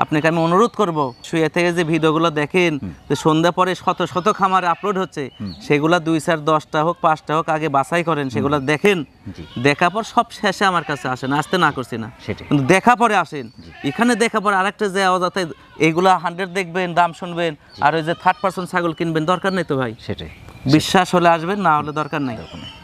আপনাকে আমি অনুরোধ করব, শুয়ে থেকে যে ভিডিওগুলো দেখেন যে সন্ধ্যা পরে শত শত খামারে আপলোড হচ্ছে, সেগুলা 2-4-10টা হোক 5টা হোক আগে বাছাই করেন, সেগুলো দেখেন, দেখার পর সব শেষে আমার কাছে আসেন। আসতে না করছি না, সেটাই। কিন্তু দেখা পরে আসেন। এখানে দেখা পরে আরেকটা যে যাতে এইগুলা 100 দেখবেন, দাম শুনবেন, আর ওই যে 3rd-person ছাগল কিনবেন, দরকার নেই তো ভাই। সেটাই। বিশ্বাস হলে আসবেন, না হলে দরকার নাই।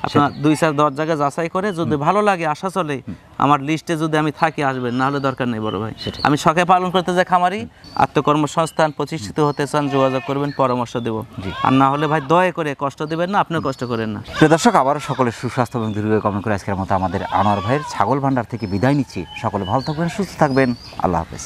আপনার 2-4-10 জায়গায় যাচাই করে যদি ভালো লাগে আসা চলে, আমার লিস্টে যদি আমি থাকি আসবেন, না হলে দরকার নেই বড় ভাই। আমি শখে পালন করতে যাই খামারি, আত্মকর্মসংস্থান প্রতিষ্ঠিত হতে চান, যোগাযোগ করবেন, পরামর্শ দেব। আর না হলে ভাই দয়া করে কষ্ট দিবেন না, আপনিও কষ্ট করেন না। প্রিয় দর্শক, আবারও সকলের সুস্বাস্থ্য এবং দীর্ঘায়ু কামনা করে আজকের মতো আমাদের আনোয়ার ভাইয়ের ছাগল ভান্ডার থেকে বিদায় নিচ্ছি। সকলে ভালো থাকবেন, সুস্থ থাকবেন, আল্লাহ হাফেজ।